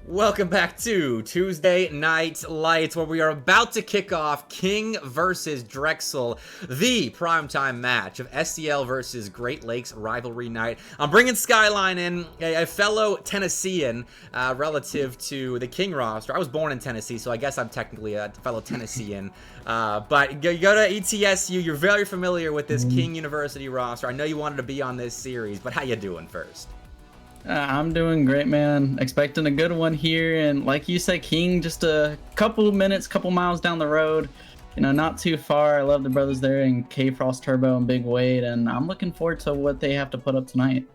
Welcome back to Tuesday Night Lights, where we are about to kick off King versus Drexel, the primetime match of SCL versus Great Lakes Rivalry Night. I'm bringing Skyline in, a fellow Tennessean relative to the King roster. I was born in Tennessee, so I guess I'm technically a fellow Tennessean. But you go to ETSU, you're very familiar with this King University roster. I know you wanted to be on this series, but how you doing first? I'm doing great, man. Expecting a good one here. And like you said, King, just a couple minutes, couple miles down the road. You know, not too far. I love the brothers there in K-Frost Turbo and Big Wade. And I'm looking forward to what they have to put up tonight.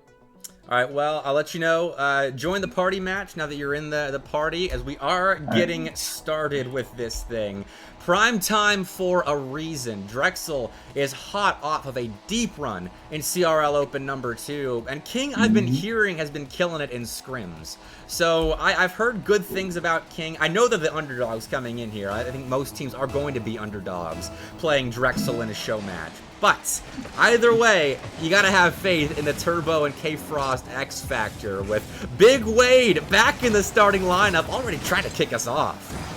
All right, well, I'll let you know. Join the party match now that you're in the party, as we are getting started with this thing. Prime time for a reason. Drexel is hot off of a deep run in CRL Open #2, and King, I've been hearing, has been killing it in scrims. So I've heard good things about King. I know that the underdogs coming in here. I think most teams are going to be underdogs playing Drexel in a show match. But either way, you gotta have faith in the Turbo and K-Frost X Factor with Big Wade back in the starting lineup, already trying to kick us off.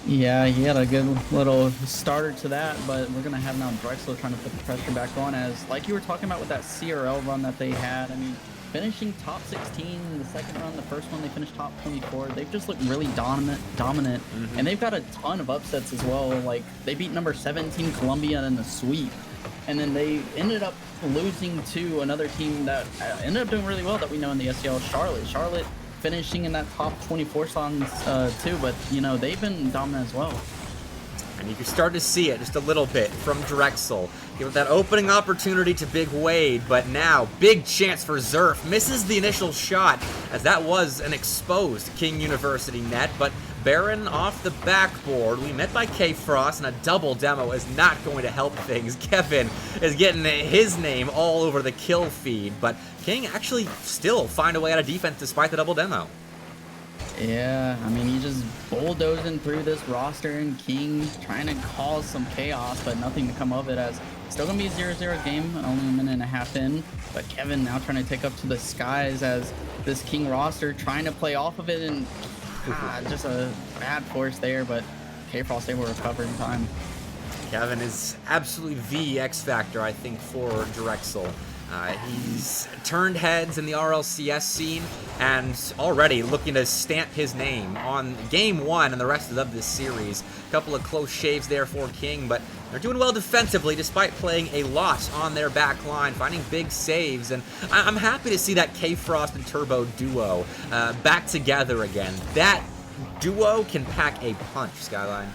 Yeah, he had a good little starter to that, but we're going to have now Drexel trying to put the pressure back on as, like you were talking about with that CRL run that they had. I mean, finishing top 16 in the second run, the first one they finished top 24. They've just looked really dominant, and they've got a ton of upsets as well. Like, they beat number 17 Columbia in the sweep, and then they ended up losing to another team that ended up doing really well that we know in the SCL, Charlotte finishing in that top 24 songs too, but you know, they've been dominant as well. And you can start to see it just a little bit from Drexel. Give that opening opportunity to Big Wade, but now big chance for Zerf. Misses the initial shot, as that was an exposed King University net, but Baron off the backboard. We met by K-Frost, and a double demo is not going to help things. Kevin is getting his name all over the kill feed, but King actually still find a way out of defense despite the double demo. Yeah, I mean, he's just bulldozing through this roster, and King trying to cause some chaos, but nothing to come of it, as still going to be a 0-0 game, only a minute and a half in. But Kevin now trying to take up to the skies as this King roster trying to play off of it, and just a bad force there, but K-Frost able to recover in time. Kevin is absolutely the X Factor, I think, for Drexel. He's turned heads in the RLCS scene and already looking to stamp his name on game one and the rest of this series. A couple of close shaves there for King, but they're doing well defensively despite playing a lot on their back line, finding big saves, and I'm happy to see that K-Frost and Turbo duo back together again. That duo can pack a punch, Skyline.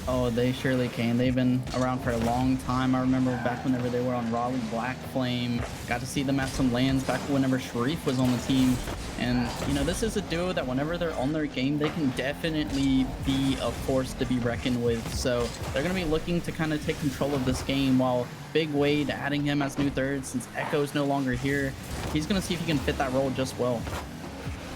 Oh, they surely can. They've been around for a long time. I remember back whenever they were on Raleigh Black Flame. Got to see them at some lands back whenever Sharif was on the team. And, you know, this is a duo that whenever they're on their game, they can definitely be a force to be reckoned with. So they're going to be looking to kind of take control of this game, while Big Wade adding him as new third since Echo's no longer here. He's going to see if he can fit that role just well.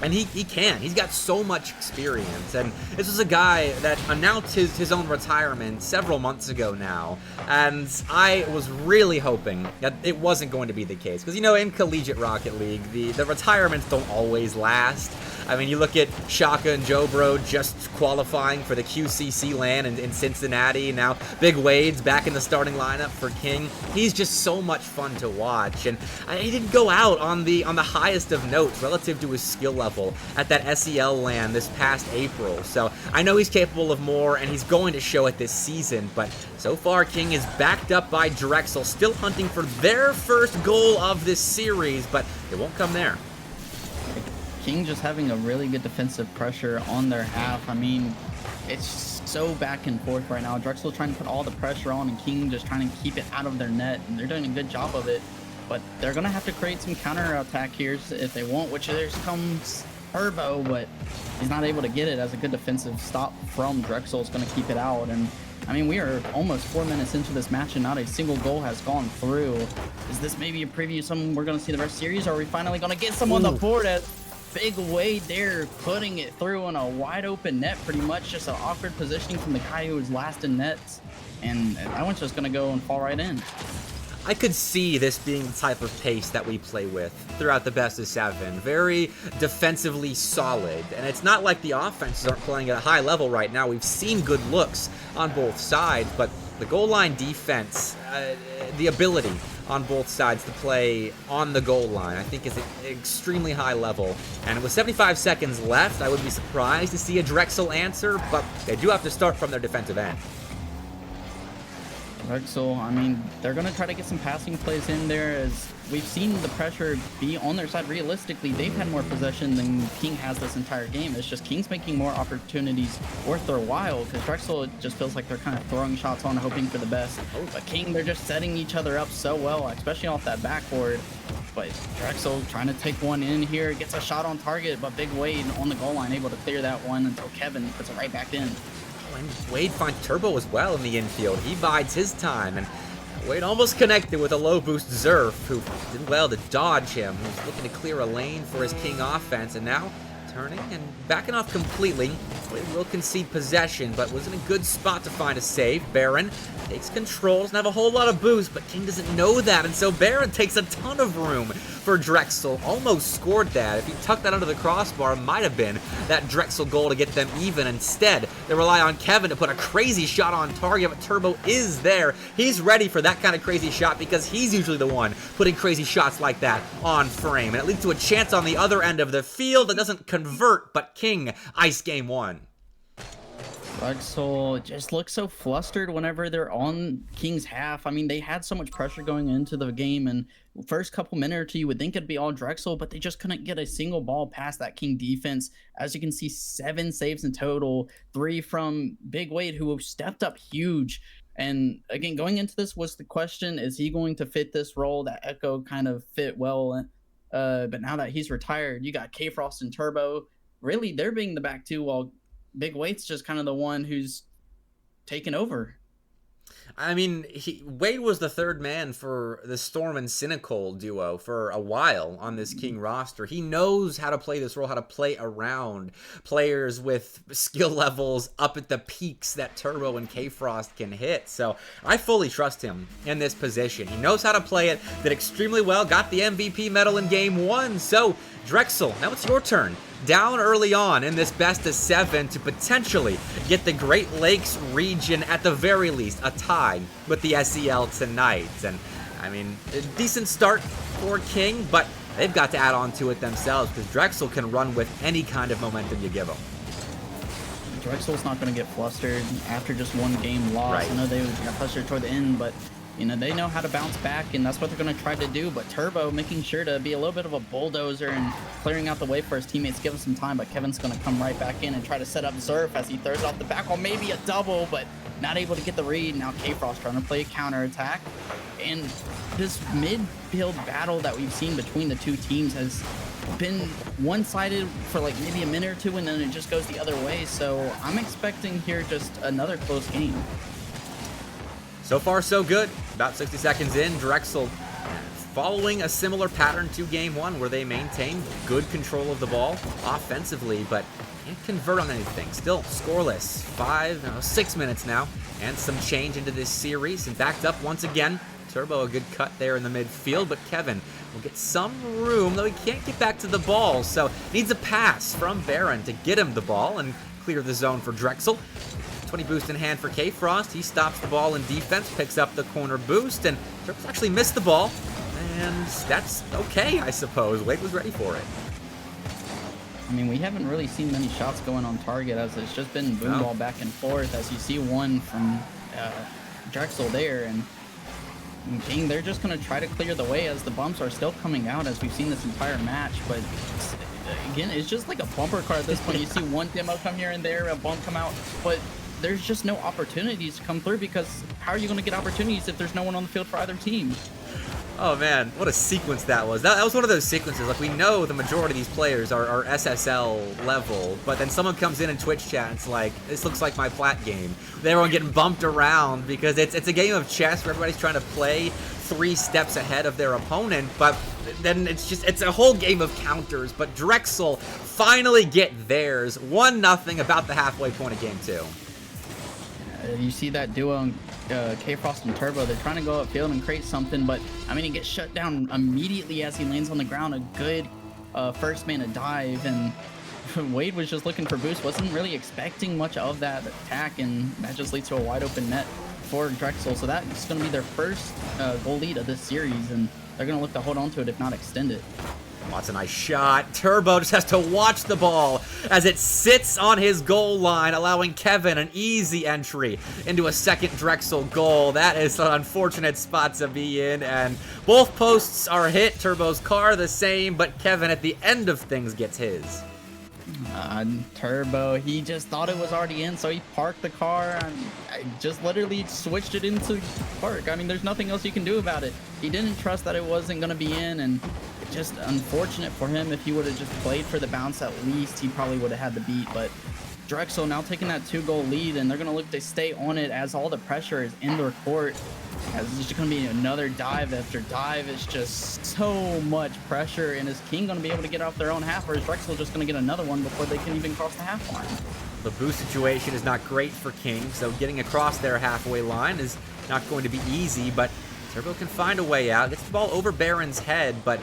And he can. He's got so much experience. And this is a guy that announced his own retirement several months ago now. And I was really hoping that it wasn't going to be the case. Because, you know, in Collegiate Rocket League, the retirements don't always last. I mean, you look at Shaka and Joe Bro just qualifying for the QCC LAN in Cincinnati. Now, Big Wade's back in the starting lineup for King. He's just so much fun to watch. And he didn't go out on the highest of notes relative to his skill level at that SEL LAN this past April. So I know he's capable of more, and he's going to show it this season, but so far King is backed up by Drexel, still hunting for their first goal of this series, but it won't come there. King just having a really good defensive pressure on their half. I mean, it's so back and forth right now. Drexel trying to put all the pressure on, and King just trying to keep it out of their net, and they're doing a good job of it. But they're going to have to create some counter-attack here if they want, which there comes Turbo, but he's not able to get it, as a good defensive stop from Drexel is going to keep it out. And, I mean, we are almost 4 minutes into this match, and not a single goal has gone through. Is this maybe a preview of something we're going to see the rest of the series, or are we finally going to get some on the board? At Big Wade there, putting it through on a wide-open net, pretty much just an awkward positioning from the guy who was last in nets. And that one's just going to go and fall right in. I could see this being the type of pace that we play with throughout the best of 7. Very defensively solid, and it's not like the offenses aren't playing at a high level right now. We've seen good looks on both sides, but the goal line defense, the ability on both sides to play on the goal line, I think is an extremely high level. And with 75 seconds left, I would be surprised to see a Drexel answer, but they do have to start from their defensive end. Drexel, I mean, they're going to try to get some passing plays in there, as we've seen the pressure be on their side. Realistically, they've had more possession than King has this entire game. It's just King's making more opportunities worth their while, because Drexel, it just feels like they're kind of throwing shots on, hoping for the best. But King, they're just setting each other up so well, especially off that backboard. But Drexel trying to take one in here, gets a shot on target, but Big Wade on the goal line able to clear that one until Kevin puts it right back in. And Wade finds Turbo as well in the infield. He bides his time, and Wade almost connected with a low boost Zerf, who did well to dodge him. He's looking to clear a lane for his King offense, and now turning and backing off completely. Wade will concede possession, but was in a good spot to find a save. Baron takes control, doesn't have a whole lot of boost, but King doesn't know that, and so Baron takes a ton of room for Drexel. Almost scored that. If he tucked that under the crossbar, it might have been that Drexel goal to get them even. Instead, they rely on Kevin to put a crazy shot on target, but Turbo is there. He's ready for that kind of crazy shot because he's usually the one putting crazy shots like that on frame, and it leads to a chance on the other end of the field that doesn't convert, but King ice game 1. Drexel just looks so flustered whenever they're on King's half. I mean, they had so much pressure going into the game, and first couple minutes or two, you would think it'd be all Drexel, but they just couldn't get a single ball past that King defense. As you can see, 7 saves in total, 3 from Big Wade, who stepped up huge. And again, going into this was the question, is he going to fit this role that Echo kind of fit well? But now that he's retired, you got K-Frost and Turbo. Really, they're being the back two, while Big Wade's just kind of the one who's taken over. I mean, Wade was the third man for the Storm and Cynical duo for a while on this King roster. He knows how to play this role, how to play around players with skill levels up at the peaks that Turbo and K-Frost can hit. So I fully trust him in this position. He knows how to play it, did extremely well, got the MVP medal in game 1. So Drexel, now it's your turn. Down early on in this best of 7 to potentially get the Great Lakes region, at the very least, a tie with the SEL tonight. And, I mean, a decent start for King, but they've got to add on to it themselves, because Drexel can run with any kind of momentum you give them. Drexel's not going to get flustered after just one game loss. Right. I know they got flustered toward the end, but you know, they know how to bounce back, and that's what they're going to try to do. But Turbo making sure to be a little bit of a bulldozer and clearing out the way for his teammates, give him some time. But Kevin's going to come right back in and try to set up Zerf as he throws it off the back wall, maybe a double, but not able to get the read. Now K-Frost trying to play a counterattack. And this midfield battle that we've seen between the two teams has been one-sided for like maybe a minute or two, and then it just goes the other way. So I'm expecting here just another close game. So far, so good. About 60 seconds in, Drexel following a similar pattern to game 1, where they maintain good control of the ball offensively, but can't convert on anything. Still scoreless. 6 minutes now, and some change into this series, and backed up once again. Turbo, a good cut there in the midfield, but Kevin will get some room, though he can't get back to the ball, so needs a pass from Baron to get him the ball and clear the zone for Drexel. 20 boost in hand for K-Frost. He stops the ball in defense, picks up the corner boost, and Turbo's actually missed the ball. And that's okay, I suppose. Wade was ready for it. I mean, we haven't really seen many shots going on target, as it's just been boom ball back and forth, as you see one from Drexel there. And King, they're just going to try to clear the way, as the bumps are still coming out, as we've seen this entire match. But again, it's just like a bumper car at this point. You see one demo come here and there, a bump come out, but there's just no opportunities to come through, because how are you going to get opportunities if there's no one on the field for either team? Oh man, what a sequence that was. That was one of those sequences, like, we know the majority of these players are SSL level, but then someone comes in Twitch chat and it's like, this looks like my plat game. Everyone getting bumped around, because it's a game of chess where everybody's trying to play 3 steps ahead of their opponent, but then it's a whole game of counters. But Drexel finally get theirs. 1-0 about the halfway point of game 2. You see that duo, K-Frost and Turbo, they're trying to go upfield and create something, but I mean, he gets shut down immediately as he lands on the ground. A good first man to dive, and Wade was just looking for boost, wasn't really expecting much of that attack, and that just leads to a wide open net for Drexel. So that's going to be their first goal lead of this series, and they're going to look to hold on to it, if not extend it. That's a nice shot. Turbo just has to watch the ball as it sits on his goal line, allowing Kevin an easy entry into a second Drexel goal. That is an unfortunate spot to be in, and both posts are hit. Turbo's car the same, but Kevin at the end of things gets his. Turbo, he just thought it was already in, so he parked the car and I just literally switched it into park. I mean, there's nothing else you can do about it. He didn't trust that it wasn't going to be in, and just unfortunate for him. If he would have just played for the bounce at least, he probably would have had the beat. But Drexel now taking that 2-goal lead, and they're going to look to stay on it as all the pressure is in their court. As it's just going to be another dive after dive. It's just so much pressure, and is King going to be able to get off their own half, or is Drexel just going to get another one before they can even cross the half line? The boost situation is not great for King, so getting across their halfway line is not going to be easy, but Turbo can find a way out. Gets the ball over Baron's head, but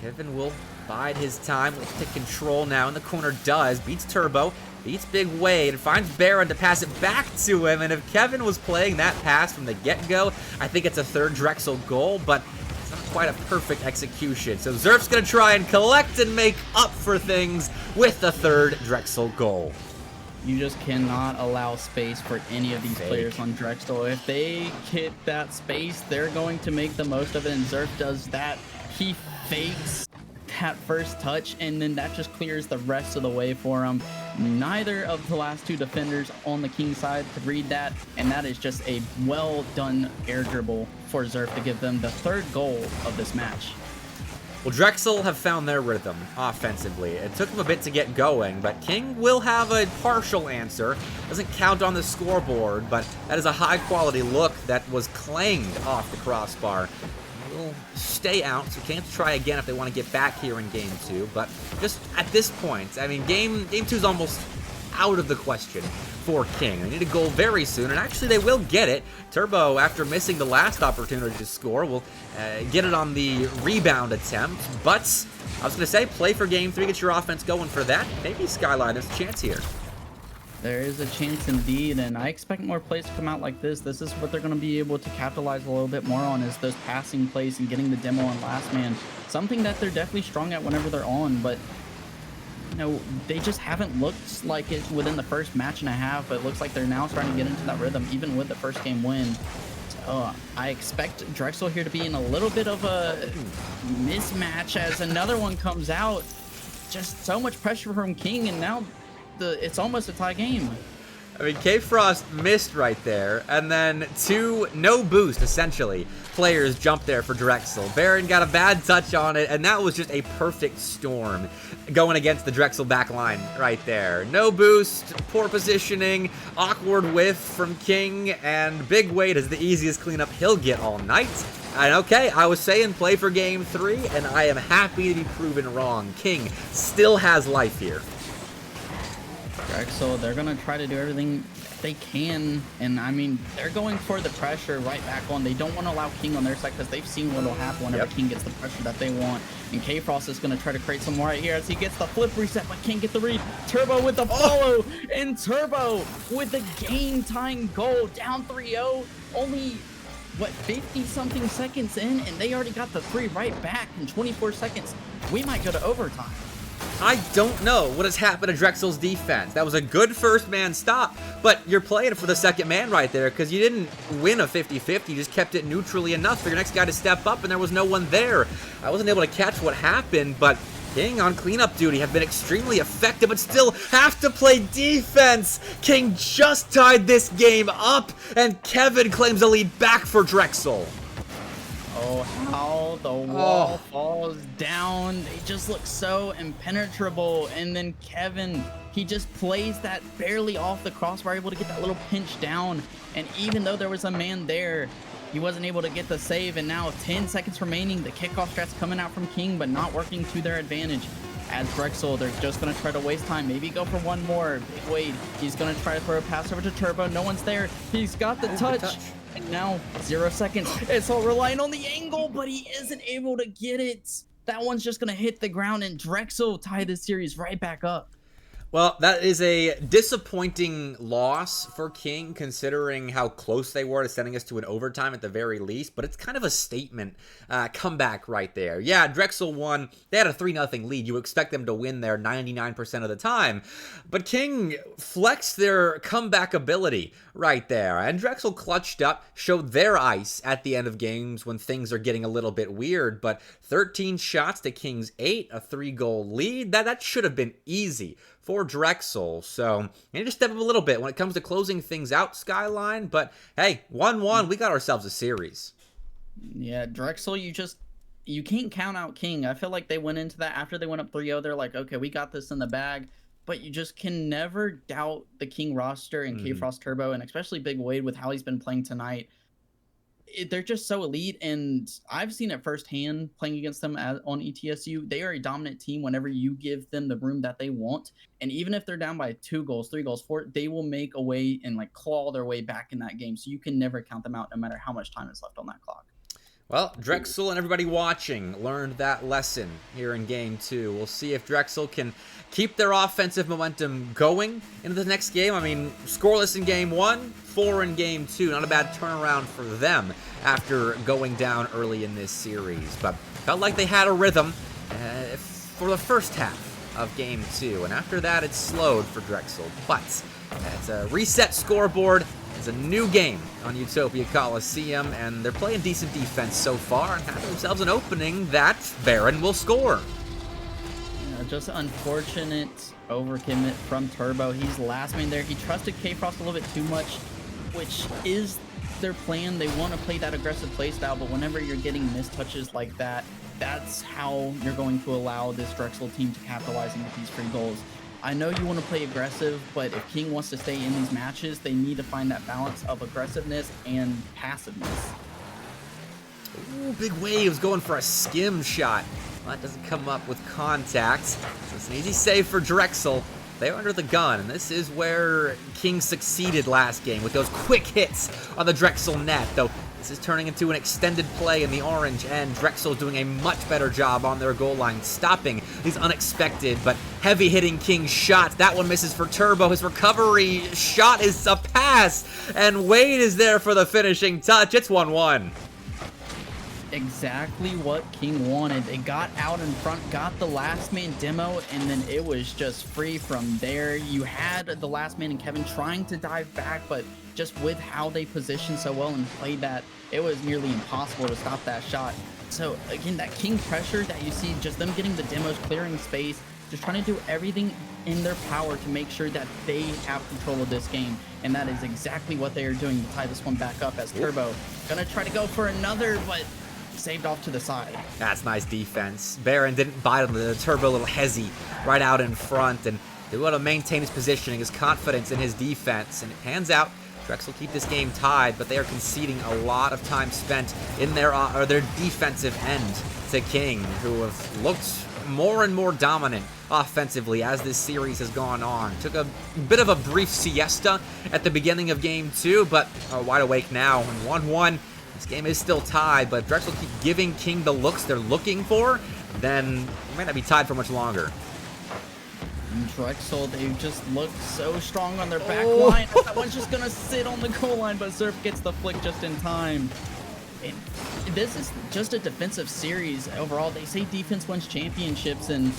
Kevin will bide his time. Looks to control now, and the corner does. Beats Turbo, beats Big Wade, and finds Baron to pass it back to him. And if Kevin was playing that pass from the get-go, I think it's a third Drexel goal, but it's not quite a perfect execution. So Zerf's going to try and collect and make up for things with the third Drexel goal. You just cannot allow space for any of these players on Drexel. If they hit that space, they're going to make the most of it, and Zerf does that. He fakes that first touch, and then that just clears the rest of the way for him. Neither of the last two defenders on the King side could read that, and that is just a well done air dribble for Zerf to give them the third goal of this match. Well, Drexel have found their rhythm offensively. It took them a bit to get going, but King will have a partial answer. Doesn't count on the scoreboard, but that is a high-quality look that was clanged off the crossbar. Will stay out, so King have to try again if they want to get back here in Game 2. But just at this point, I mean, Game 2 is almost out of the question for King. They need a goal very soon, and actually they will get it. Turbo, after missing the last opportunity to score, will get it on the rebound attempt. But I was going to say, play for Game 3, get your offense going for that. Maybe Skyline, there's a chance here. There is a chance indeed, and I expect more plays to come out like this. This is what they're going to be able to capitalize a little bit more on, is those passing plays and getting the demo on last man. Something that they're definitely strong at whenever they're on, but you know, they just haven't looked like it within the first match and a half. But it looks like they're now starting to get into that rhythm, even with the first game win. So I expect Drexel here to be in a little bit of a mismatch as another one comes out. Just so much pressure from King, and now it's almost a tie game. I mean, K-Frost missed right there, and then two no boost, essentially, players jumped there for Drexel. Baron got a bad touch on it, and that was just a perfect storm going against the Drexel back line right there. No boost, poor positioning, awkward whiff from King, and Big Wade is the easiest cleanup he'll get all night. And okay, I was saying play for Game 3, and I am happy to be proven wrong. King still has life here. Drexel, they're going to try to do everything they can, and I mean, they're going for the pressure right back on. They don't want to allow King on their side because they've seen what will happen whenever King gets the pressure that they want. And K-Frost is going to try to create some more right here as he gets the flip reset, but can't get the read. Turbo with the follow, and Turbo with the game-tying goal, down 3-0, only, what, 50-something seconds in, and they already got the 3 right back in 24 seconds. We might go to overtime. I don't know what has happened to Drexel's defense. That was a good first man stop, but you're playing for the second man right there because you didn't win a 50-50. You just kept it neutrally enough for your next guy to step up, and there was no one there. I wasn't able to catch what happened, but King on cleanup duty have been extremely effective, but still have to play defense. King just tied this game up, and Kevin claims a lead back for Drexel. Oh, how the wall falls down. They just look so impenetrable. And then Kevin, he just plays that barely off the crossbar, able to get that little pinch down. And even though there was a man there, he wasn't able to get the save. And now 10 seconds remaining. The kickoff strat's coming out from King, but not working to their advantage. as Drexel, they're just going to try to waste time. Maybe go for one more. Big Wade, he's going to try to throw a pass over to Turbo. No one's there. He's got the touch. And now 0 seconds. It's all relying on the angle, but he isn't able to get it. That one's just going to hit the ground, and Drexel tie the series right back up. Well, that is a disappointing loss for King, considering how close they were to sending us to an overtime at the very least, but it's kind of a statement comeback right there. Yeah, Drexel won. They had a 3-0 lead. You expect them to win there 99% of the time, but King flexed their comeback ability right there, and Drexel clutched up, showed their ice at the end of games when things are getting a little bit weird, but 13 shots to King's 8, a 3-goal lead. That should have been easy for Drexel. So you need to step up a little bit when it comes to closing things out, Skyline. But hey, 1-1, we got ourselves a series. Yeah, Drexel, you can't count out King. I feel like they went into that after they went up 3-0. They're like, okay, we got this in the bag. But you just can never doubt the King roster and K-Frost Turbo, and especially Big Wade with how he's been playing tonight. They're just so elite, and I've seen it firsthand playing against them on ETSU. They are a dominant team whenever you give them the room that they want, and even if they're down by 2 goals, 3 goals, 4, they will make a way and like claw their way back in that game. So you can never count them out, no matter how much time is left on that clock. Well, Drexel and everybody watching learned that lesson here in Game 2. We'll see if Drexel can keep their offensive momentum going into the next game. I mean, scoreless in Game 1, 4 in Game 2. Not a bad turnaround for them after going down early in this series. But felt like they had a rhythm for the first half of Game 2. And after that, it slowed for Drexel. But it's a reset scoreboard. It's a new game on Utopia Coliseum, and they're playing decent defense so far and have themselves an opening that Baron will score. Just unfortunate overcommit from Turbo. He's last man there. He trusted K-Frost a little bit too much, which is their plan. They want to play that aggressive play style, but whenever you're getting missed touches like that, that's how you're going to allow this Drexel team to capitalize and get these free goals. I know you want to play aggressive, but if King wants to stay in these matches, they need to find that balance of aggressiveness and passiveness. Ooh, Big Waves going for a skim shot. Well, that doesn't come up with contact. So it's an easy save for Drexel. They're under the gun, and this is where King succeeded last game with those quick hits on the Drexel net, though this is turning into an extended play in the orange end. Drexel doing a much better job on their goal line, stopping these unexpected but heavy-hitting King shots. That one misses for Turbo. His recovery shot is a pass, and Wade is there for the finishing touch. It's 1-1. Exactly what King wanted. They got out in front, got the last man demo, and then it was just free from there. You had the last man and Kevin trying to dive back, but just with how they positioned so well and played that, it was nearly impossible to stop that shot. So again, that King pressure that you see, just them getting the demos, clearing space, just trying to do everything in their power to make sure that they have control of this game. And that is exactly what they are doing to tie this one back up, as Turbo gonna try to go for another, but saved off to the side. That's nice defense. Baron didn't bite him. The Turbo a little hezzy right out in front, and they want to maintain his positioning, his confidence in his defense, and it hands out. Drexel keep this game tied, but they are conceding a lot of time spent in their defensive end to King, who have looked more and more dominant offensively as this series has gone on. Took a bit of a brief siesta at the beginning of Game 2, but are wide awake now. And 1-1, this game is still tied, but if Drexel keep giving King the looks they're looking for, then it might not be tied for much longer. Drexel, they just look so strong on their back line. That one's just gonna sit on the goal line, but Surf gets the flick just in time. And this is just a defensive series overall. They say defense wins championships, and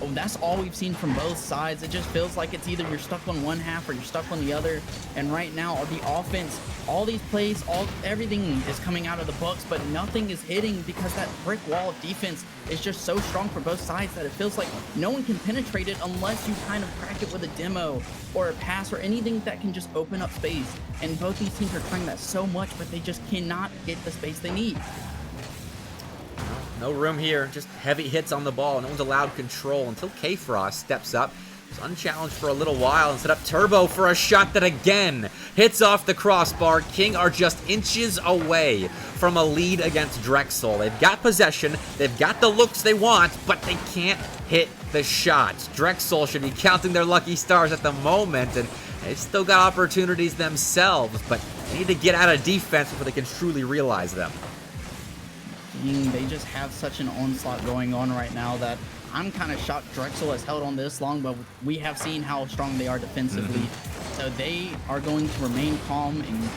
that's all we've seen from both sides. It just feels like it's either you're stuck on one half or you're stuck on the other. And right now, the offense, all these plays, everything is coming out of the books, but nothing is hitting because that brick wall of defense is just so strong for both sides that it feels like no one can penetrate it unless you kind of crack it with a demo or a pass or anything that can just open up space. And both these teams are trying that so much, but they just cannot get the space they need. No room here, just heavy hits on the ball. No one's allowed control until K-Frost steps up, was unchallenged for a little while and set up Turbo for a shot that again hits off the crossbar. King are just inches away from a lead against Drexel. They've got possession, they've got the looks they want, but they can't hit the shots. Drexel should be counting their lucky stars at the moment, and they've still got opportunities themselves, but they need to get out of defense before they can truly realize them. They just have such an onslaught going on right now that I'm kind of shocked Drexel has held on this long, but we have seen how strong they are defensively. So they are going to remain calm and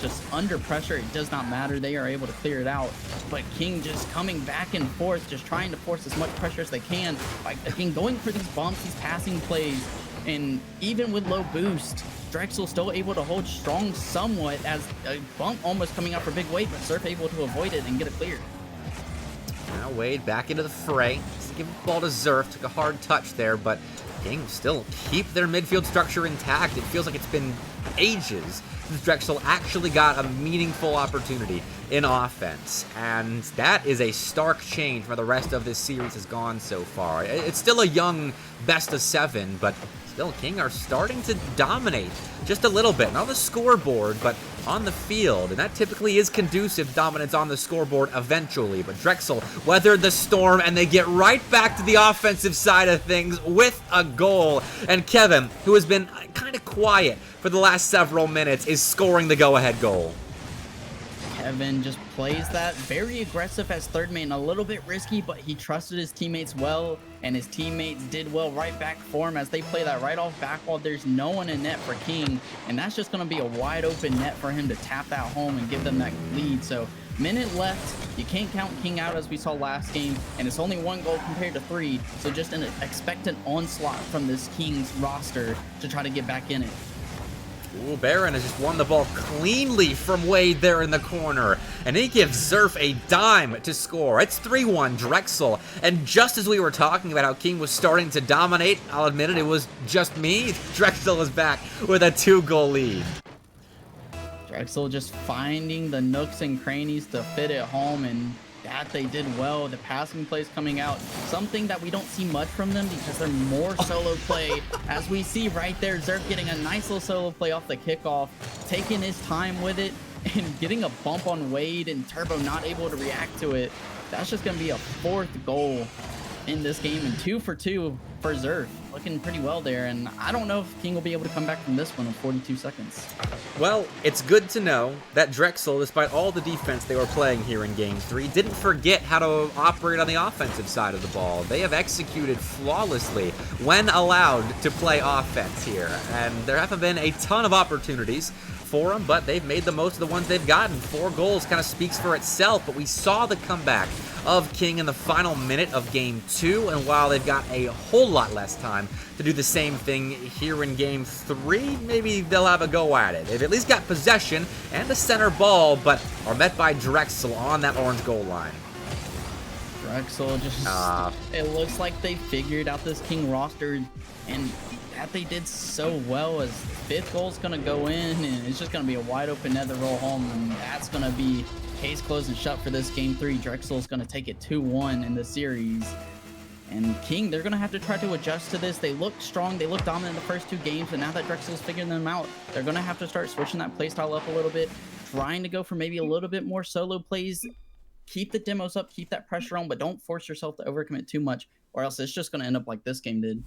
just under pressure. It does not matter. They are able to clear it out. But King just coming back and forth, just trying to force as much pressure as they can by, again, going for these bumps, these passing plays. And even with low boost, Drexel still able to hold strong somewhat as a bump almost coming out for big weight, but Surf able to avoid it and get it cleared. Now Wade back into the fray. Just give the ball to Zerf. Took a hard touch there, but King will still keep their midfield structure intact. It feels like it's been ages since Drexel actually got a meaningful opportunity in offense, and that is a stark change from where the rest of this series has gone so far. It's still a young best of 7, but still King are starting to dominate just a little bit, not on the scoreboard, but on the field, and that typically is conducive dominance on the scoreboard eventually. But Drexel weathered the storm, and they get right back to the offensive side of things with a goal, and Kevin, who has been kind of quiet for the last several minutes, is scoring the go-ahead goal. Kevin just plays that very aggressive as third man, a little bit risky, but he trusted his teammates well, and his teammates did well right back for him as they play that right off back wall. There's no one in net for King, and that's just going to be a wide open net for him to tap that home and give them that lead. So minute left, you can't count King out as we saw last game, and it's only 1 goal compared to 3, so just an expectant onslaught from this King's roster to try to get back in it. Ooh, Baron has just won the ball cleanly from Wade there in the corner, and he gives Zerf a dime to score. It's 3-1 Drexel, and just as we were talking about how King was starting to dominate, I'll admit it was just me, Drexel is back with a 2-goal lead. Drexel just finding the nooks and crannies to fit it home, and that they did well. The passing plays coming out, something that we don't see much from them because they're more solo play. As we see right there, Zerf getting a nice little solo play off the kickoff, taking his time with it and getting a bump on Wade, and Turbo not able to react to it. That's just going to be a 4th goal in this game, and 2 for 2 for Zerf. Looking pretty well there, and I don't know if King will be able to come back from this one in 42 seconds. Well, it's good to know that Drexel, despite all the defense they were playing here in Game 3, didn't forget how to operate on the offensive side of the ball. They have executed flawlessly when allowed to play offense here, and there haven't been a ton of opportunities for them, but they've made the most of the ones they've gotten. 4 goals kind of speaks for itself, but we saw the comeback of King in the final minute of Game 2, and while they've got a whole lot less time to do the same thing here in Game 3, maybe they'll have a go at it. They've at least got possession and a center ball, but are met by Drexel on that orange goal line. Drexel just, it looks like they figured out this King roster, and that they did so well, as 5th goal's gonna go in, and it's just gonna be a wide open net to roll home, and that's gonna be case closed and shut for this Game 3. Drexel's gonna take it 2-1 in the series. And King, they're going to have to try to adjust to this. They looked strong. They looked dominant in the first 2 games, and now that Drexel's figuring them out, they're going to have to start switching that playstyle up a little bit, trying to go for maybe a little bit more solo plays. Keep the demos up, keep that pressure on, but don't force yourself to overcommit too much, or else it's just going to end up like this game did.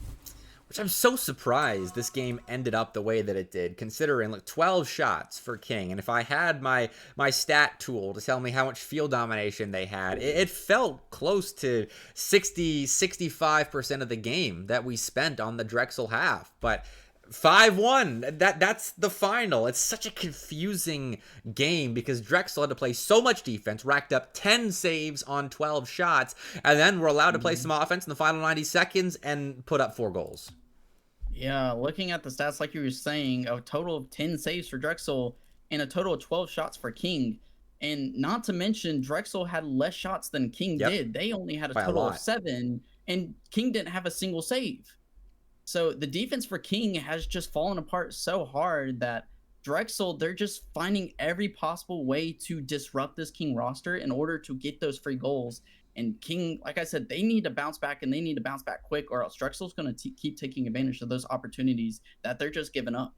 Which I'm so surprised this game ended up the way that it did, considering like 12 shots for King. And if I had my stat tool to tell me how much field domination they had, it felt close to 60-65% of the game that we spent on the Drexel half. But 5-1, that's the final. It's such a confusing game because Drexel had to play so much defense, racked up 10 saves on 12 shots, and then were allowed to play some offense in the final 90 seconds and put up 4 goals. Yeah, looking at the stats, like you were saying, a total of 10 saves for Drexel and a total of 12 shots for King. And not to mention, Drexel had less shots than King did. They only had a total of 7, and King didn't have a single save. So the defense for King has just fallen apart so hard that Drexel, they're just finding every possible way to disrupt this King roster in order to get those free goals. And King, like I said, they need to bounce back, and they need to bounce back quick, or else Drexel's going to keep taking advantage of those opportunities that they're just giving up.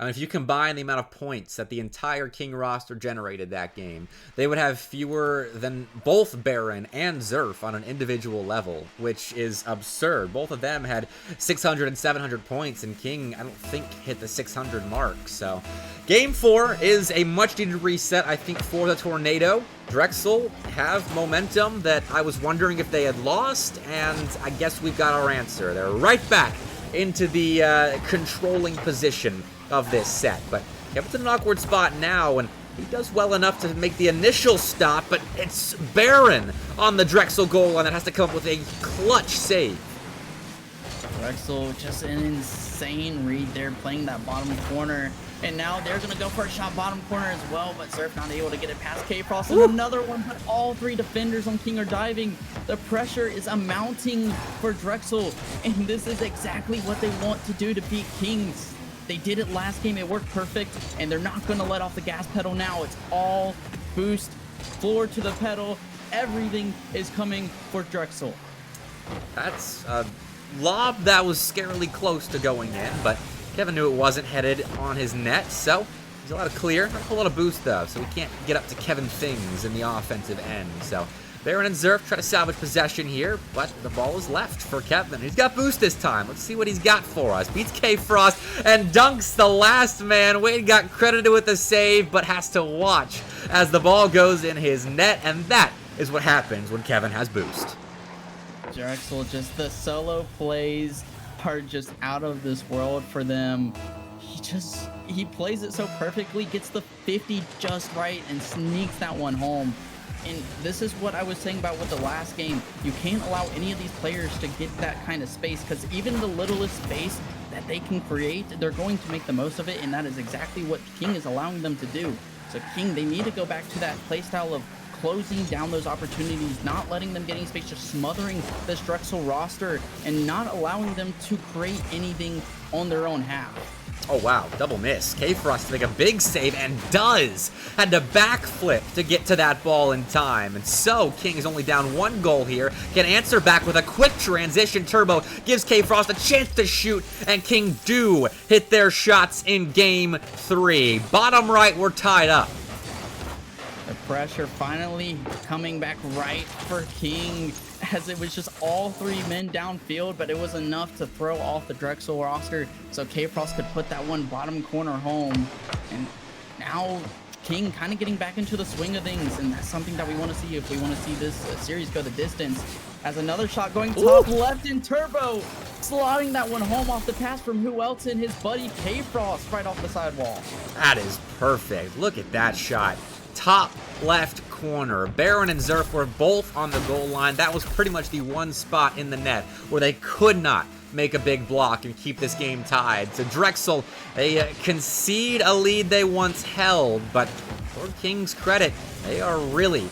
If you combine the amount of points that the entire King roster generated that game, they would have fewer than both Baron and Zerf on an individual level, which is absurd. Both of them had 600 and 700 points, and King, I don't think, hit the 600 mark. So Game 4 is a much-needed reset, I think, for the Tornado. Drexel have momentum that I was wondering if they had lost, and I guess we've got our answer. They're right back into the controlling position of this set, but Kevin's in an awkward spot now, and he does well enough to make the initial stop, but it's Baron on the Drexel goal line that has to come up with a clutch save. Drexel, just an insane read there, playing that bottom corner, and now they're going to go for a shot bottom corner as well, but Surf not able to get it past K-Frost, and another one, but all three defenders on King are diving. The pressure is amounting for Drexel, and this is exactly what they want to do to beat Kings. They did it last game, it worked perfect, and they're not going to let off the gas pedal now. It's all boost, floor to the pedal, everything is coming for Drexel. That's a lob that was scarily close to going in, but Kevin knew it wasn't headed on his net, so he's allowed to clear. Not a whole lot of boost, though, so we can't get up to Kevin things in the offensive end. So Baron and Zerf try to salvage possession here, but the ball is left for Kevin. He's got boost this time. Let's see what he's got for us. Beats K-Frost and dunks the last man. Wade got credited with the save, but has to watch as the ball goes in his net, and that is what happens when Kevin has boost. Drexel, just the solo plays are just out of this world for them. He plays it so perfectly, gets the 50 just right, and sneaks that one home. And this is what I was saying about with the last game. You can't allow any of these players to get that kind of space, because even the littlest space that they can create, they're going to make the most of it, and that is exactly what King is allowing them to do. So King, they need to go back to that playstyle of closing down those opportunities, not letting them get any space, just smothering this Drexel roster and not allowing them to create anything on their own half. Oh, wow. Double miss. K-Frost to make a big save, and does. Had to backflip to get to that ball in time. And so, King is only down 1 goal here. Can answer back with a quick transition. Turbo gives K-Frost a chance to shoot, and King do hit their shots in Game 3. Bottom right, we're tied up. The pressure finally coming back right for King, as it was just all 3 men downfield, but it was enough to throw off the Drexel roster, so K-Frost could put that one bottom corner home. And now King kind of getting back into the swing of things, and that's something that we want to see if we want to see this series go the distance. As another shot going top left in Turbo, slotting that one home off the pass from who else in his buddy K-Frost right off the sidewall. That is perfect. Look at that shot. Top left corner. Baron and Zerf were both on the goal line. That was pretty much the one spot in the net where they could not make a big block and keep this game tied. So Drexel, they concede a lead they once held, but for King's credit, they are really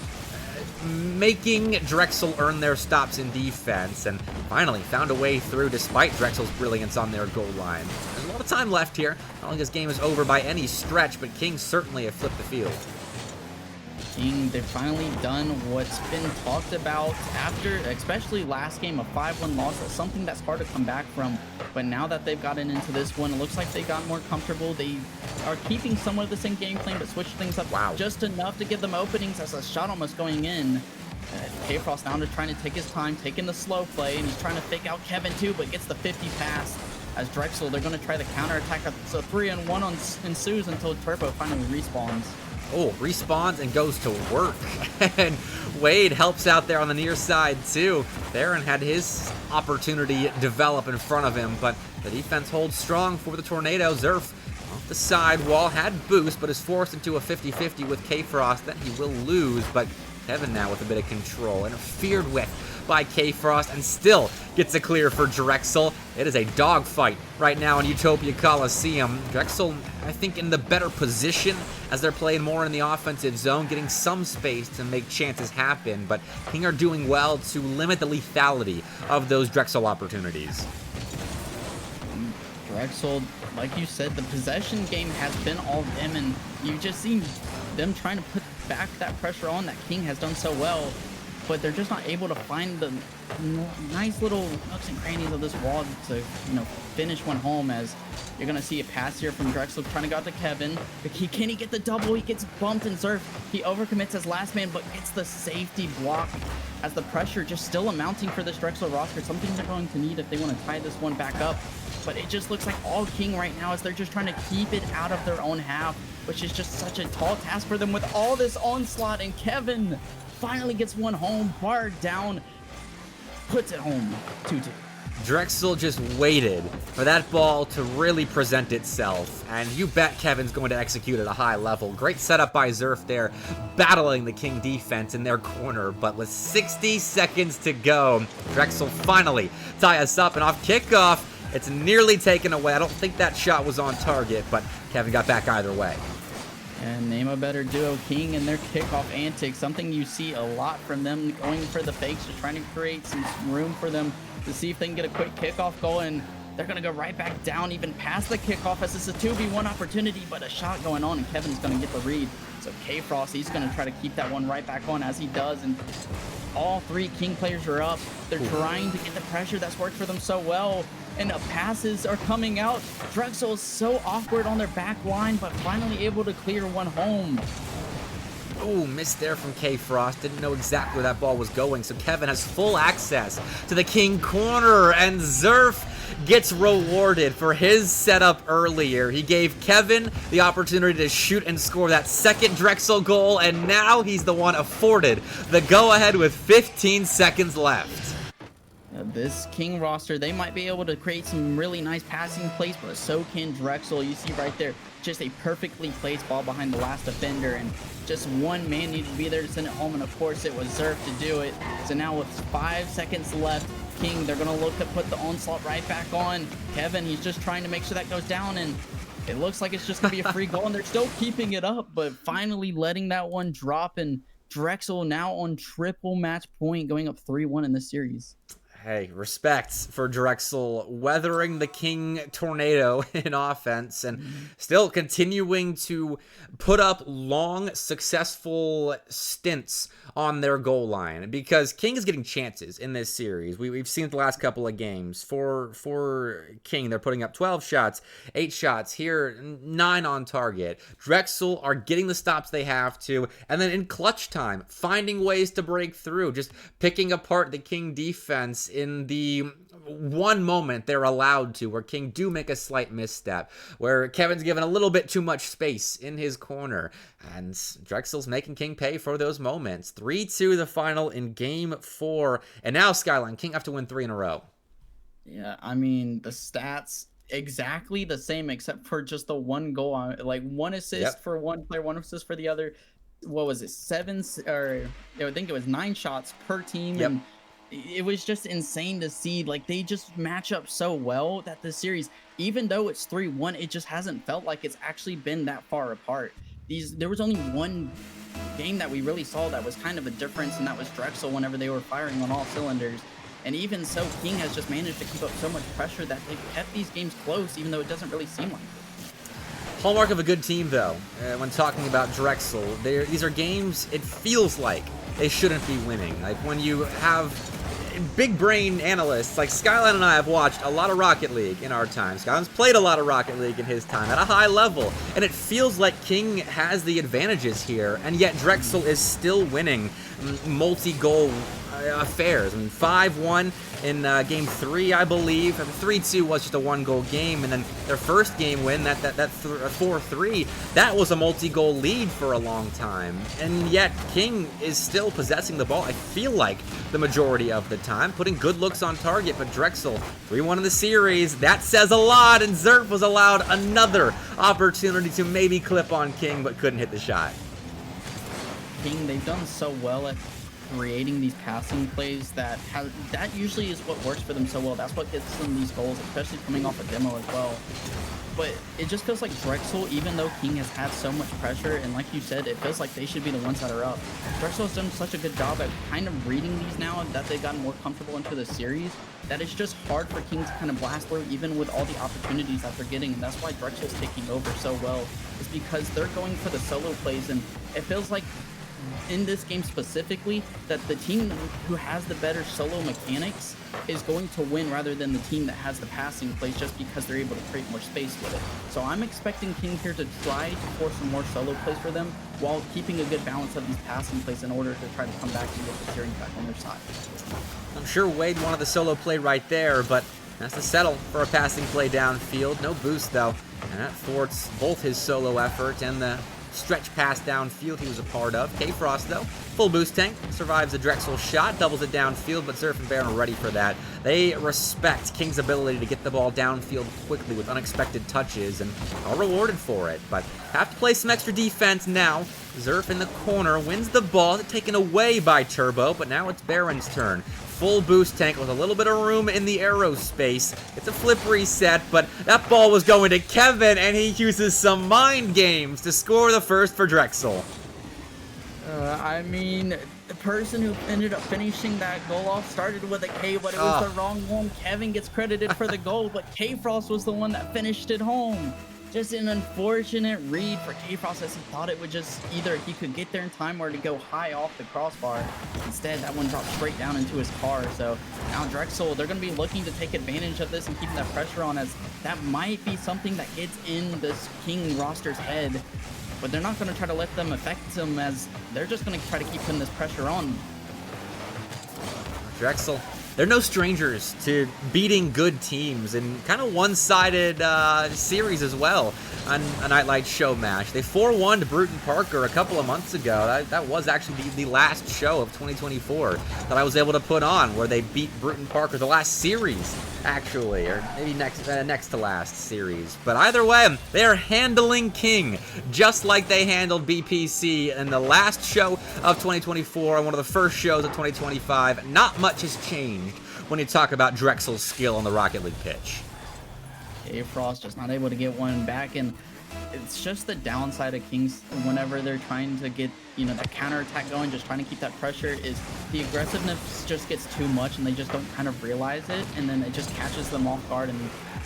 making Drexel earn their stops in defense, and finally found a way through despite Drexel's brilliance on their goal line. There's a lot of time left here. I don't think this game is over by any stretch, but King certainly have flipped the field. King, they've finally done what's been talked about after, especially last game, a 5-1 loss. That's something that's hard to come back from. But now that they've gotten into this one, it looks like they got more comfortable. They are keeping somewhat of the same game plan, but switch things up just enough to give them openings as a shot almost going in. K-Frost now trying to take his time, taking the slow play, and he's trying to fake out Kevin too, but gets the 50 pass. As Drexel, they're going to try the counterattack. So 3-on-1 ensues until Turbo finally respawns. Oh, respawns and goes to work. And Wade helps out there on the near side, too. Baron had his opportunity develop in front of him, but the defense holds strong for the Tornado. Zerf off the sidewall, had boost, but is forced into a 50-50 with K-Frost. That he will lose, but Kevin now with a bit of control. Interfered with by K-Frost, and still gets a clear for Drexel. It is a dogfight right now in Utopia Coliseum. Drexel, I think, in the better position as they're playing more in the offensive zone, getting some space to make chances happen, but King are doing well to limit the lethality of those Drexel opportunities. Drexel, like you said, the possession game has been all them, and you just seen them trying to put back that pressure on that King has done so well. but they're just not able to find the nice little nooks and crannies of this wall to, finish one home. As you're going to see a pass here from Drexel trying to go out to Kevin. Can he get the double? He gets bumped, and Zerf, he overcommits as last man, but gets the safety block as the pressure just still amounting for this Drexel roster. Something they're going to need if they want to tie this one back up. But it just looks like all King right now as they're just trying to keep it out of their own half, which is just such a tall task for them with all this onslaught. And Kevin finally gets one home, bar down, puts it home, 2-2. Drexel just waited for that ball to really present itself, and you bet Kevin's going to execute at a high level. Great setup by Zerf there, battling the King defense in their corner, but with 60 seconds to go, Drexel finally tie us up, and off kickoff, it's nearly taken away. I don't think that shot was on target, but Kevin got back either way. And name a better duo, King and their kickoff antics. Something you see a lot from them, going for the fakes, just trying to create some room for them to see if they can get a quick kickoff goal. And they're going to go right back down, even past the kickoff, as it's a 2v1 opportunity, but a shot going on, and Kevin's going to get the read. So K-Frost, he's going to try to keep that one right back on, as he does. And all three King players are up. They're trying to get the pressure that's worked for them so well. And the passes are coming out. Drexel is so awkward on their back line, but finally able to clear one home. Oh, missed there from K-Frost. Didn't know exactly where that ball was going, so Kevin has full access to the King corner, and Zerf gets rewarded for his setup earlier. He gave Kevin the opportunity to shoot and score that second Drexel goal, and now he's the one afforded the go-ahead with 15 seconds left. This King roster, they might be able to create some really nice passing plays, but so can Drexel. You see right there, just a perfectly placed ball behind the last defender, and just one man needed to be there to send it home, and of course it was Zerf to do it. So now with 5 seconds left, King, they're going to look to put the onslaught right back on. Kevin, he's just trying to make sure that goes down, and it looks like it's just going to be a free goal, and they're still keeping it up, but finally letting that one drop, and Drexel now on triple match point, going up 3-1 in this series. Hey, respect for Drexel weathering the King tornado in offense and still continuing to put up long, successful stints on their goal line, because King is getting chances in this series. We've seen it the last couple of games. For King, they're putting up 12 shots, 8 shots here, 9 on target. Drexel are getting the stops they have to, and then in clutch time, finding ways to break through, just picking apart the King defense in the one moment they're allowed to, where King do make a slight misstep, where Kevin's given a little bit too much space in his corner, and Drexel's making King pay for those moments. 3-2 the final in game 4, and now Skyline, King have to win 3 in a row. Yeah, I mean, the stats exactly the same, except for just the one goal, like 1 assist for one player, 1 assist for the other. What was it, 7, or I think it was 9 shots per team. And it was just insane to see. Like, they just match up so well that the series, even though it's 3-1, it just hasn't felt like it's actually been that far apart. There was only one game that we really saw that was kind of a difference, and that was Drexel whenever they were firing on all cylinders. And even so, King has just managed to keep up so much pressure that they've kept these games close, even though it doesn't really seem like it. Hallmark of a good team, though, when talking about Drexel, these are games it feels like they shouldn't be winning. Like, when you have big brain analysts like Skyline and I have watched a lot of Rocket League in our time. Skyline's played a lot of Rocket League in his time at a high level, and it feels like King has the advantages here, and yet Drexel is still winning multi-goal affairs. I mean, 5-1 in game 3, I believe. 3-2 was just a 1-goal game, and then their first game win, that 4-3, that was a multi-goal lead for a long time. And yet King is still possessing the ball, I feel like, the majority of the time, putting good looks on target. But Drexel, 3-1 in the series, that says a lot, and Zerf was allowed another opportunity to maybe clip on King, but couldn't hit the shot. King, they've done so well at creating these passing plays that usually is what works for them so well. That's what gets them these goals, especially coming off a demo as well. But it just feels like Drexel, even though King has had so much pressure, and like you said, it feels like they should be the ones that are up. Drexel has done such a good job at kind of reading these now that they've gotten more comfortable into the series, that it's just hard for King to kind of blast through, even with all the opportunities that they're getting. And that's why Drexel's taking over so well, is because they're going for the solo plays, and it feels like in this game specifically that the team who has the better solo mechanics is going to win rather than the team that has the passing plays, just because they're able to create more space with it. So I'm expecting King here to try to force some more solo plays for them while keeping a good balance of these passing plays in order to try to come back and get the series back on their side. I'm sure Wade wanted the solo play right there, but has to settle for a passing play downfield. No boost, though, and that thwarts both his solo effort and the stretch pass downfield he was a part of. K-Frost, though, full boost tank, survives a Drexel shot, doubles it downfield, but Surf and Baron are ready for that. They respect King's ability to get the ball downfield quickly with unexpected touches and are rewarded for it, but have to play some extra defense now. Zerf in the corner wins the ball, taken away by Turbo, but now it's Baron's turn. Full boost tank with a little bit of room in the aerospace. It's a flip reset, but that ball was going to Kevin, and he uses some mind games to score the first for Drexel. I mean, the person who ended up finishing that goal off started with a K, but it was the wrong one. Kevin gets credited for the goal, but K-Frost was the one that finished it home. Just an unfortunate read for K-Frost, as he thought it would just either he could get there in time or to go high off the crossbar. Instead, that one dropped straight down into his car. So now Drexel, they're going to be looking to take advantage of this and keeping that pressure on, as that might be something that gets in this King roster's head. But they're not going to try to let them affect them, as they're just going to try to keep putting this pressure on. Drexel, they're no strangers to beating good teams in kind of one-sided series as well on a night like Showmatch. They 4-1'd Bruton Parker a couple of months ago. That was actually the last show of 2024 that I was able to put on, where they beat Bruton Parker, the last series, actually, or maybe next to last series. But either way, they are handling King just like they handled BPC in the last show of 2024 and one of the first shows of 2025. Not much has changed when you talk about Drexel's skill on the Rocket League pitch. K-Frost just not able to get one back, and it's just the downside of Kings whenever they're trying to get, that counterattack going, just trying to keep that pressure, is the aggressiveness just gets too much and they just don't kind of realize it, and then it just catches them off guard, and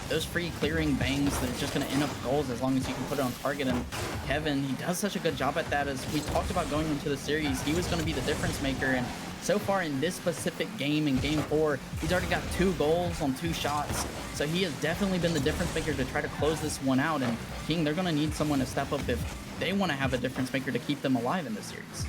those free clearing bangs, they're just going to end up goals as long as you can put it on target. And Kevin, he does such a good job at that. As we talked about going into the series, he was going to be the difference maker, and so far in this specific game, in Game 4, he's already got 2 goals on 2 shots. So he has definitely been the difference maker to try to close this one out. And King, they're going to need someone to step up if they want to have a difference maker to keep them alive in this series.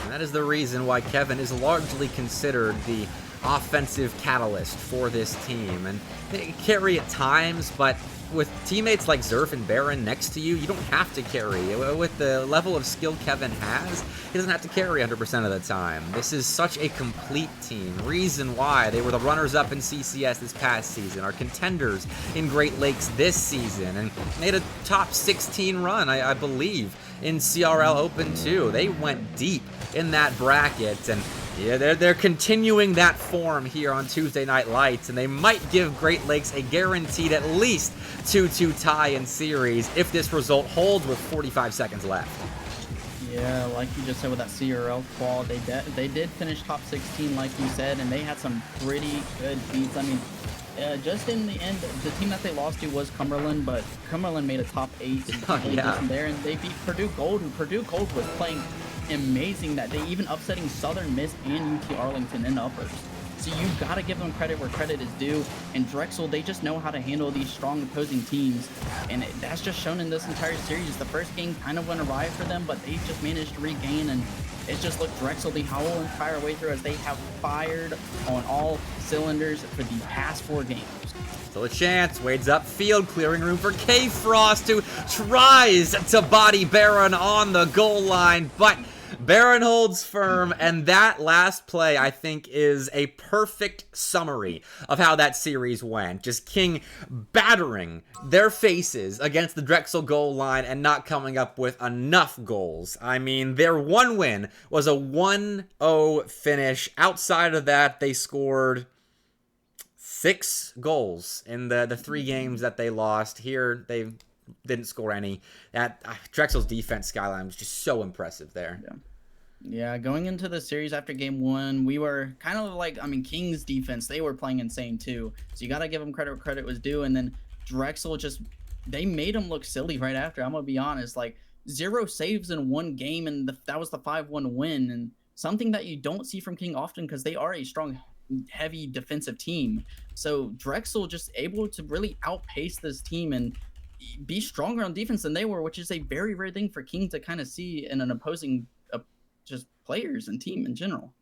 And that is the reason why Kevin is largely considered the offensive catalyst for this team. And they carry at times, but with teammates like Zerf and Baron next to you, you don't have to carry. With the level of skill Kevin has, he doesn't have to carry 100% of the time. This is such a complete team. Reason why they were the runners-up in CCS this past season, are contenders in Great Lakes this season, and made a top 16 run, I believe, in CRL Open too. They went deep in that bracket, and yeah, they're continuing that form here on Tuesday Night Lights, and they might give Great Lakes a guaranteed at least 2-2 tie in series if this result holds with 45 seconds left. Yeah, like you just said with that CRL qual, they did finish top 16 like you said, and they had some pretty good beats. I mean, just in the end, the team that they lost to was Cumberland, but Cumberland made a top 8 there, and they beat Purdue Gold, and Purdue Gold was playing amazing that day, even upsetting Southern Miss and UT Arlington in uppers. So you got to give them credit where credit is due, and Drexel, they just know how to handle these strong opposing teams, and that's just shown in this entire series. The first game kind of went awry for them, but they just managed to regain, and it just looked Drexel the whole entire way through, as they have fired on all cylinders for the past 4 games. Still a chance. Wade's upfield, clearing room for K-Frost, who tries to body Baron on the goal line, but Baron holds firm, and that last play, I think, is a perfect summary of how that series went. Just King battering their faces against the Drexel goal line and not coming up with enough goals. I mean, their one win was a 1-0 finish. Outside of that, they scored 6 goals in the 3 games that they lost. Here, they didn't score any. That Drexel's defense skyline was just so impressive there. Yeah, going into the series after Game 1, we were kind of like, King's defense, they were playing insane too. So you got to give them credit where credit was due. And then Drexel they made them look silly right after. I'm going to be honest. Like, 0 saves in one game, and that was the 5-1 win, and something that you don't see from King often because they are a strong, heavy defensive team. So Drexel just able to really outpace this team and be stronger on defense than they were, which is a very rare thing for King to kind of see in an opposing just players and team in general.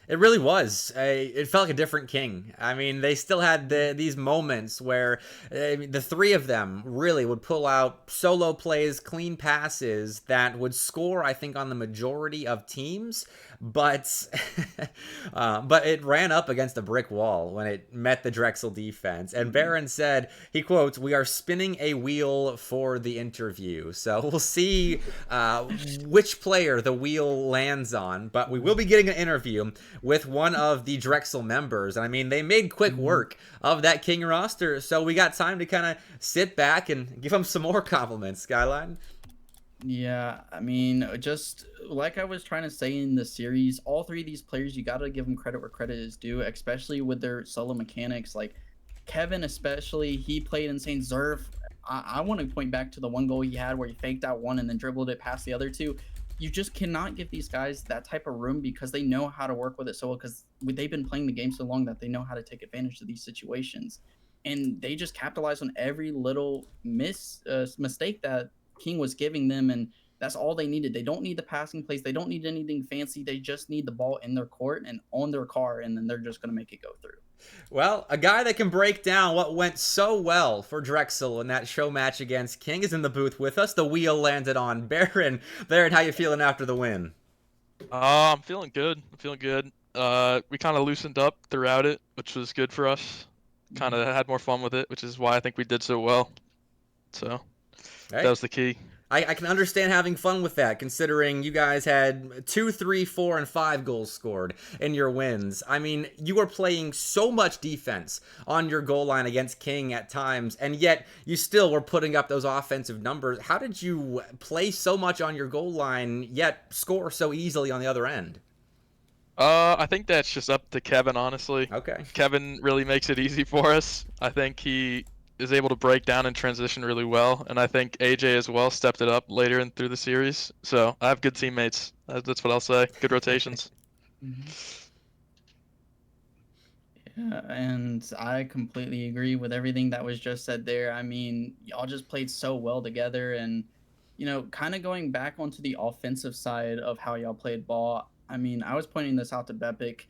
It really was. It felt like a different King. I mean, they still had these moments where the three of them really would pull out solo plays, clean passes that would score, I think, on the majority of teams. But but it ran up against a brick wall when it met the Drexel defense. And Baron said, he quotes, "We are spinning a wheel for the interview." So we'll see which player the wheel lands on. But we will be getting an interview with one of the Drexel members. And I mean, they made quick work of that King roster, so we got time to kind of sit back and give them some more compliments, Skyline. Yeah, I mean, just like I was trying to say in the series, all three of these players, you got to give them credit where credit is due, especially with their solo mechanics. Like Kevin, especially, he played insane. Zerf, I want to point back to the one goal he had where he faked out one and then dribbled it past the other two. You just cannot give these guys that type of room because they know how to work with it so well because they've been playing the game so long that they know how to take advantage of these situations. And they just capitalize on every little mistake that King was giving them, and that's all they needed. They don't need the passing plays. They don't need anything fancy. They just need the ball in their court and on their car, and then they're just going to make it go through. Well, a guy that can break down what went so well for Drexel in that show match against King is in the booth with us. The wheel landed on Baron. Baron, how you feeling after the win? I'm feeling good. I'm feeling good. We kind of loosened up throughout it, which was good for us. Kind of had more fun with it, which is why I think we did so well. So Hey, that was the key. I can understand having fun with that, considering you guys had 2, 3, 4, and 5 goals scored in your wins. I mean, you were playing so much defense on your goal line against King at times, and yet you still were putting up those offensive numbers. How did you play so much on your goal line, yet score so easily on the other end? I think that's just up to Kevin, honestly. Okay. Kevin really makes it easy for us. I think he is able to break down and transition really well, and I think AJ as well stepped it up later in through the series. So I have good teammates. That's what I'll say. Good rotations. Yeah, and I completely agree with everything that was just said there. I mean, y'all just played so well together, and kind of going back onto the offensive side of how y'all played ball. I mean, I was pointing this out to Bepic.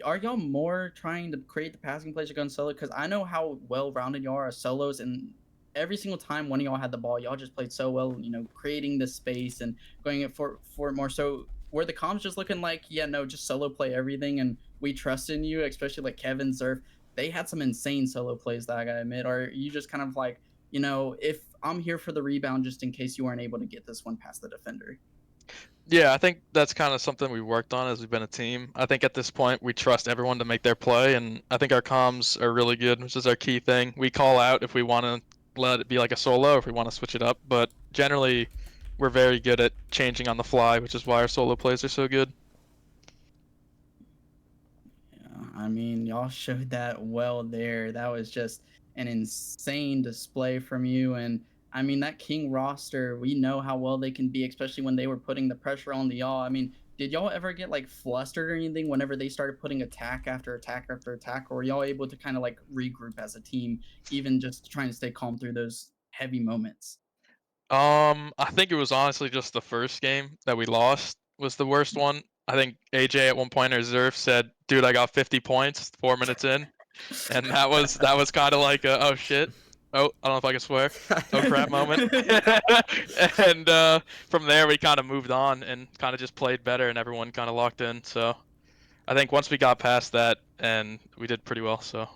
Are y'all more trying to create the passing plays against solo? Because I know how well rounded y'all are as solos, and every single time one of y'all had the ball, y'all just played so well. Creating the space and going it for it more. So were the comms just looking like, yeah, no, just solo play everything, and we trust in you, especially like Kevin Zerf. They had some insane solo plays that I gotta admit. Or you just kind of like, if I'm here for the rebound, just in case you weren't able to get this one past the defender. Yeah, I think that's kind of something we worked on as we've been a team. I think at this point we trust everyone to make their play, and I think our comms are really good, which is our key thing. We call out if we want to let it be like a solo, if we want to switch it up, but generally we're very good at changing on the fly, which is why our solo plays are so good. Yeah, I mean, y'all showed that well there. That was just an insane display from you. And I mean, that King roster, we know how well they can be, especially when they were putting the pressure on the y'all. I mean, did y'all ever get like flustered or anything whenever they started putting attack after attack after attack? Or were y'all able to kind of like regroup as a team, even just trying to stay calm through those heavy moments? I think it was honestly just the first game that we lost was the worst one. I think AJ at one point or Zerf said, "Dude, I got 50 points 4 minutes in," and that was kind of like a, oh shit. Oh, I don't know if I can swear. Oh crap moment. And from there we kind of moved on and kind of just played better and everyone kind of locked in. So I think once we got past that and we did pretty well. So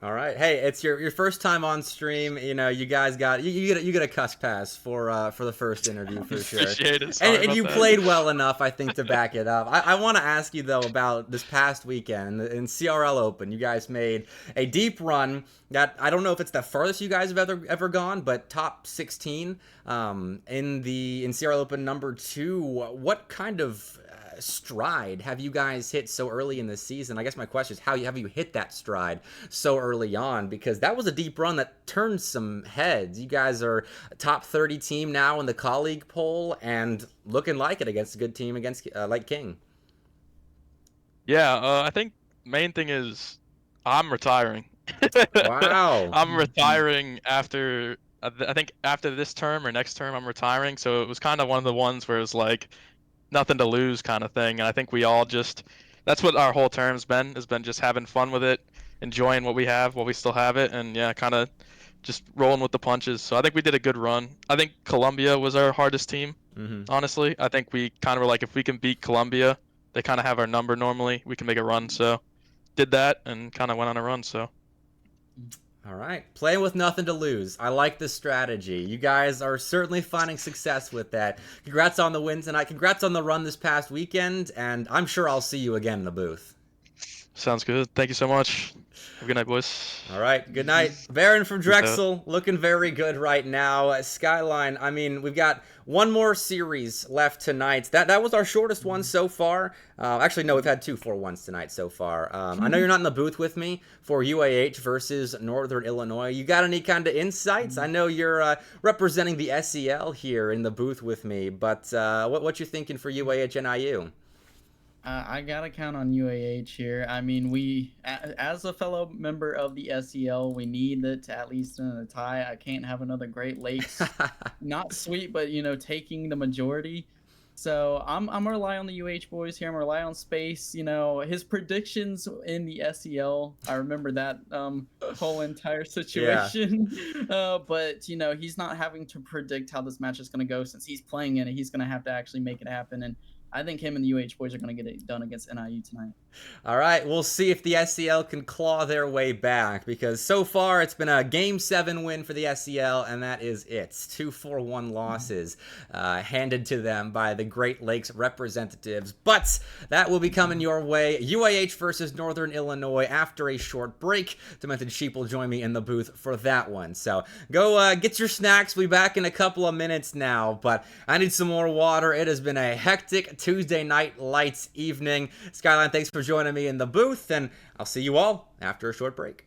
All right. Hey, it's your first time on stream. You guys got you get a cuss pass for the first interview for sure. appreciate it. Sorry And about you that. played well enough, I think, to back it up. I want to ask you though about this past weekend in CRL Open. You guys made a deep run that I don't know if it's the furthest you guys have ever gone, but top 16 in CRL Open number 2. What kind of stride have you guys hit so early in the season? I guess my question is, how have you hit that stride so early on? Because that was a deep run that turned some heads. You guys are a top 30 team now in the colleague poll and looking like it against a good team against like King. Yeah, I think main thing is I'm retiring. Wow. I'm retiring after I think after this term or next term I'm retiring. So it was kind of one of the ones where it was like nothing to lose kind of thing. And I think we all just that's what our whole term's been has been just having fun with it, enjoying what we have while we still have it, and yeah, kind of just rolling with the punches. So I think we did a good run. I think Columbia was our hardest team. Honestly, I think we kind of were like if we can beat Columbia, they kind of have our number normally. We can make a run. So did that and kind of went on a run. So. All right, playing with nothing to lose. I like this strategy. You guys are certainly finding success with that. Congrats on the win tonight. Congrats on the run this past weekend, and I'm sure I'll see you again in the booth. Sounds good. Thank you so much. Have a good night, boys. All right, good night. Baron from Drexel, looking very good right now. Skyline, I mean, we've got one more series left tonight. That was our shortest one so far. Actually, no, we've had 2 4-1s tonight so far. I know you're not in the booth with me for UAH versus Northern Illinois. You got any kind of insights? I know you're representing the SEL here in the booth with me, but what you thinking for UAH and IU? I gotta count on UAH here. I mean, as a fellow member of the SEL, we need it to at least in a tie. I can't have another Great Lakes, not sweep, but taking the majority. So I'm gonna rely on the UH boys here. I'm gonna rely on Space. His predictions in the SEL. I remember that whole entire situation. Yeah. But he's not having to predict how this match is gonna go since he's playing in it. He's gonna have to actually make it happen and. I think him and the UH boys are going to get it done against NIU tonight. All right, we'll see if the SEL can claw their way back, because so far it's been a Game 7 win for the SEL, and that is it. 2 4-1 losses handed to them by the Great Lakes representatives. But that will be coming your way. UAH versus Northern Illinois after a short break. Demented Sheep will join me in the booth for that one. So go get your snacks. We'll be back in a couple of minutes now, but I need some more water. It has been a hectic Tuesday night lights evening. Skyline, thanks for joining me in the booth, and I'll see you all after a short break.